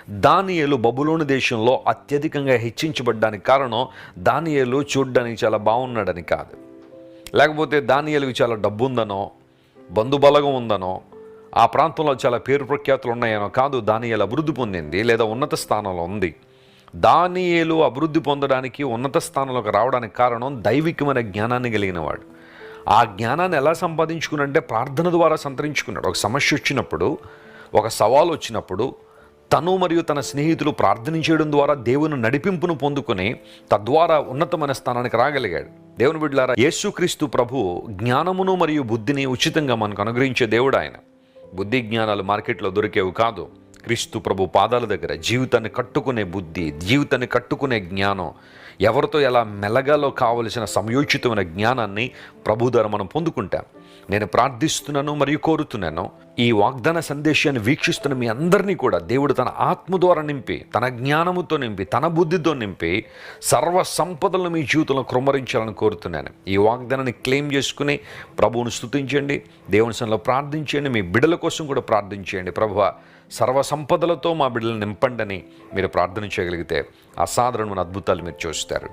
దానియేలు బబులోను దేశంలో అత్యధికంగా హెచ్చించబడ్డానికి కారణం దానియేలు చూడ్డానికి చాలా బాగున్నాడని కాదు, లేకపోతే దానియేలుకి చాలా డబ్బు ఉందనో, బంధుబలగం ఉందనో, ఆ ప్రాంతంలో చాలా పేరు ప్రఖ్యాతులు ఉన్నాయనో కాదు. దానియేలు అభివృద్ధి పొందింది లేదా ఉన్నత స్థానంలో ఉంది. దానియేలు అభివృద్ధి పొందడానికి, ఉన్నత స్థానంలోకి రావడానికి కారణం దైవికమైన జ్ఞానాన్ని కలిగినవాడు. ఆ జ్ఞానాన్ని ఎలా సంపాదించుకున్నాడంటే ప్రార్థన ద్వారా సంతరించుకున్నాడు. ఒక సమస్య వచ్చినప్పుడు, ఒక సవాలు వచ్చినప్పుడు తను మరియు తన స్నేహితులు ప్రార్థన చేయడం ద్వారా దేవుని నడిపింపును పొందుకొని తద్వారా ఉన్నతమైన స్థానానికి రాగలిగాడు. దేవుని బిడ్డలారా, యేసుక్రీస్తు ప్రభు జ్ఞానమును మరియు బుద్ధిని ఉచితంగా మనకు అనుగ్రహించే దేవుడు. ఆయన బుద్ధి జ్ఞానాలు మార్కెట్లో దొరికేవి కాదు. క్రీస్తు ప్రభు పాదాల దగ్గర జీవితాన్ని కట్టుకునే బుద్ధి, జీవితాన్ని కట్టుకునే జ్ఞానం, ఎవరితో ఎలా మెలగాలో కావలసిన సమయోచితమైన జ్ఞానాన్ని ప్రభు ద్వారా మనం పొందుకుంటాం. నేను ప్రార్థిస్తున్నాను మరియు కోరుతున్నాను, ఈ వాగ్దాన సందేశాన్ని వీక్షిస్తున్న మీ అందరినీ కూడా దేవుడు తన ఆత్మ ద్వారా నింపి, తన జ్ఞానముతో నింపి, తన బుద్ధితో నింపి సర్వ సంపదలను మీ జీవితంలో కృమ్మరించాలని కోరుతున్నాను. ఈ వాగ్దానాన్ని క్లెయిమ్ చేసుకుని ప్రభువును స్తుతించండి, దేవుని సన్నిధిలో ప్రార్థించండి, మీ బిడ్డల కోసం కూడా ప్రార్థించండి. ప్రభువా, సర్వ సంపదలతో మా బిడ్డలను నింపండి అని మీరు ప్రార్థన చేయగలిగితే అసాధారణమైన అద్భుతాలు మీరు చూస్తారు.